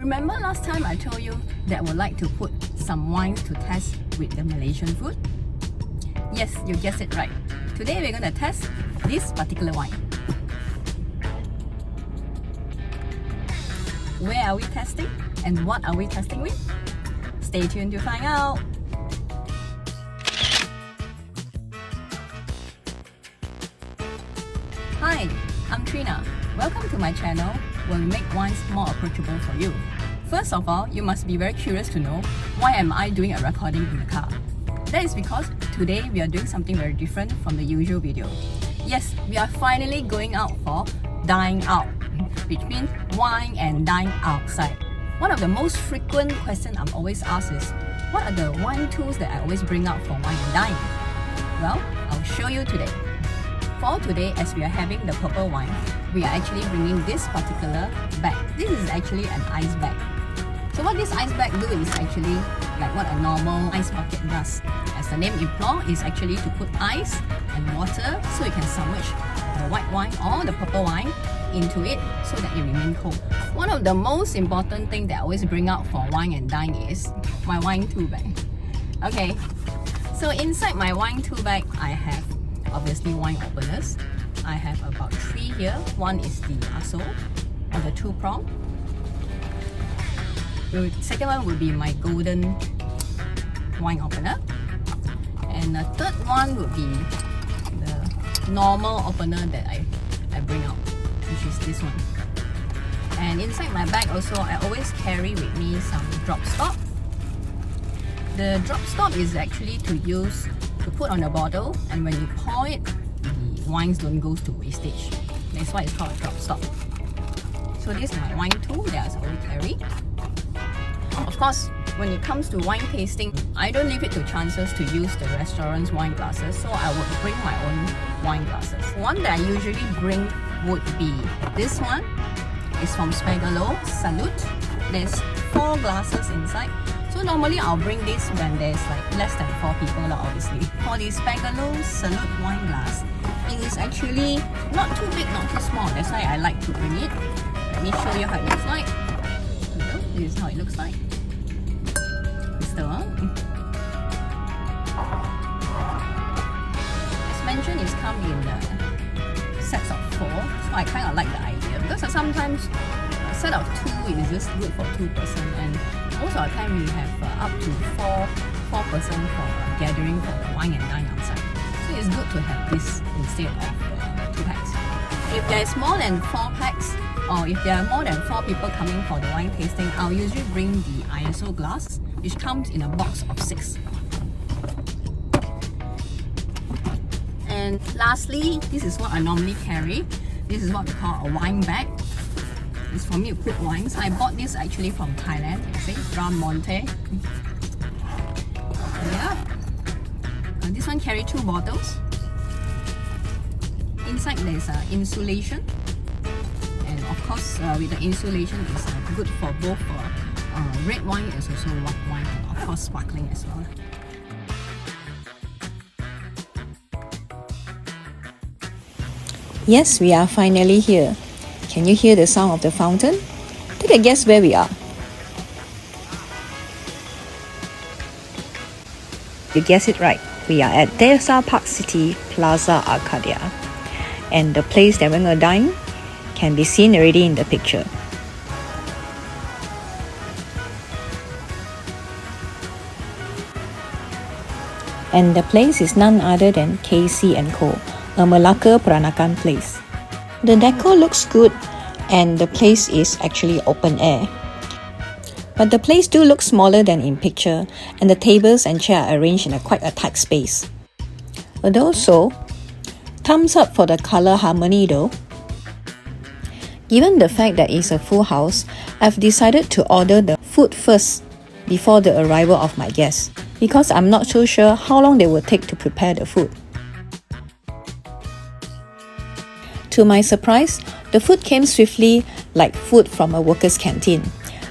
Remember last time I told you that I would like to put some wine to test with the Malaysian food? Yes, you guessed it right. Today we're going to test this particular wine. Where are we testing and what are we testing with? Stay tuned to find out. Hi, I'm Trina. Welcome to my channel where we make wines more approachable for you. First of all, you must be very curious to know why am I doing a recording in the car. That is because today we are doing something very different from the usual video. Yes, we are finally going out for dine out, which means wine and dine outside. One of the most frequent questions I'm always asked is, what are the wine tools that I always bring out for wine and dine? Well, I'll show you today. For today, as we are having the purple wine, we are actually bringing this particular bag. This is actually an ice bag. So what this ice bag do is actually like what a normal ice bucket does. As the name implies, is actually to put ice and water so you can submerge the white wine or the purple wine into it so that it remains cold. One of the most important things that I always bring out for wine and dine is my wine tool bag. Okay, so inside my wine tool bag, I have obviously wine openers. I have about 3 here. One is the aso or the 2-prong. The second one will be my golden wine opener. And the third one would be the normal opener that I bring out, which is this one. And inside my bag also, I always carry with me some drop stop. The drop stop is actually to use to put on a bottle, and when you pour it, the wines don't go to wastage. That's why it's called a drop stop. So this is my wine tool that I always carry. Of course, when it comes to wine tasting, I don't leave it to chances to use the restaurant's wine glasses, so I would bring my own wine glasses. One that I usually bring would be this one. It's from Spagolo Salute. There's 4 glasses inside. So normally I'll bring this when there's like less than 4 people, obviously. For the Spagolo Salute wine glass, it is actually not too big, not too small. That's why I like to bring it. Let me show you how it looks like. This is how it looks like. It's the one. As mentioned, it's come in sets of 4. So I kind of like the idea because sometimes a set of 2 is just good for 2 person, and most of the time we have up to 4 person for gathering for wine and dine outside. So it's good to have this instead of 2 packs. If there is more than 4 packs, or if there are more than 4 people coming for the wine tasting, I'll usually bring the ISO glass, which comes in a box of 6. And lastly, this is what I normally carry. This is what we call a wine bag. It's for me to put wines. I bought this actually from Thailand. You see, Ram Monte. Yeah. This one carry 2 bottles. Inside there's insulation. And of course, with the insulation, it's good for both red wine as also white wine, and of course sparkling as well. Yes, we are finally here. Can you hear the sound of the fountain? Take a guess where we are. You guessed it right. We are at Desa Park City Plaza Arcadia. And the place that we're going to dine can be seen already in the picture. And the place is none other than KC & Co, a Melaka Peranakan place. The decor looks good and the place is actually open air. But the place do look smaller than in picture, and the tables and chairs are arranged in quite a tight space. Although so, thumbs up for the color harmony though. Given the fact that it's a full house, I've decided to order the food first before the arrival of my guests, because I'm not so sure how long they will take to prepare the food. To my surprise, the food came swiftly like food from a worker's canteen.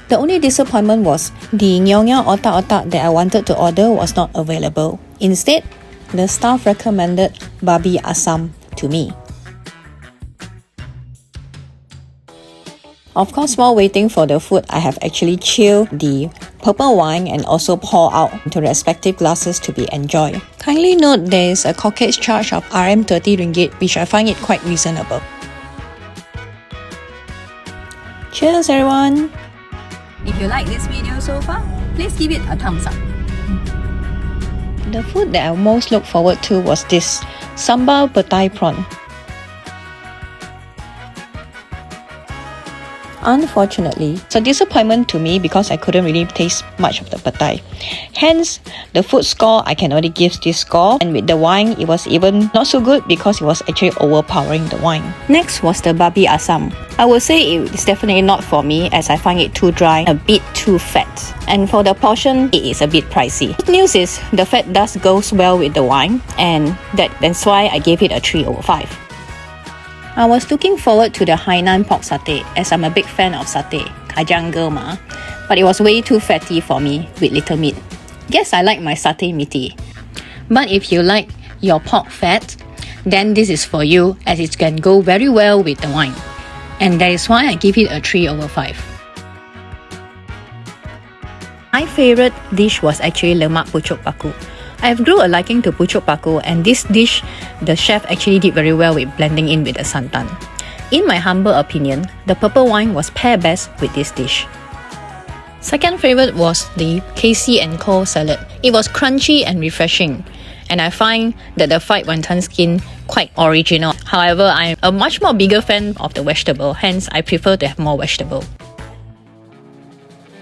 The only disappointment was the nyonya otak-otak that I wanted to order was not available. Instead, the staff recommended babi asam to me. Of course, while waiting for the food, I have actually chilled the purple wine and also pour out into respective glasses to be enjoyed. Kindly note there is a corkage charge of RM30 which I find it quite reasonable. Cheers everyone! If you like this video so far, please give it a thumbs up. The food that I most look forward to was this sambal petai prawn. Unfortunately, it's a disappointment to me because I couldn't really taste much of the petai. Hence, the food score I can only give this score, and with the wine it was even not so good because it was actually overpowering the wine. Next was the babi asam. I would say it's definitely not for me as I find it too dry, a bit too fat. And for the portion, it is a bit pricey. Good news is the fat does goes well with the wine, and that's why I gave it a 3/5. I was looking forward to the Hainan pork satay as I'm a big fan of satay, kajang girl ma, but it was way too fatty for me with little meat. Guess I like my satay meaty. But if you like your pork fat, then this is for you as it can go very well with the wine. And that is why I give it a 3/5. My favorite dish was actually lemak pucuk paku. I've grew a liking to pucuk paku, and this dish, the chef actually did very well with blending in with the santan. In my humble opinion, the purple wine was pair best with this dish. Second favorite was the Casey & Co salad. It was crunchy and refreshing, and I find that the fried wonton skin quite original. However, I'm a much more bigger fan of the vegetable, hence I prefer to have more vegetable.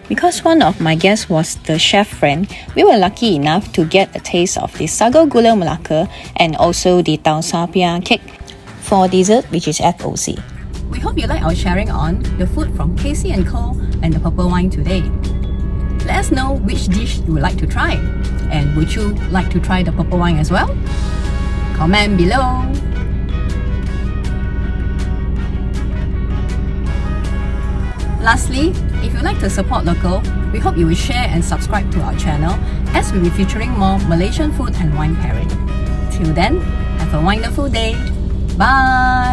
Because one of my guests was the chef friend, we were lucky enough to get a taste of the sago gula Melaka and also the tau sa pia cake for dessert, which is FOC. We hope you like our sharing on the food from Casey & Co and the purple wine today. Let us know which dish you would like to try, and would you like to try the purple wine as well? Comment below. Lastly, if you'd like to support Lokal, we hope you will share and subscribe to our channel as we'll be featuring more Malaysian food and wine pairing. Till then, have a wonderful day. Bye!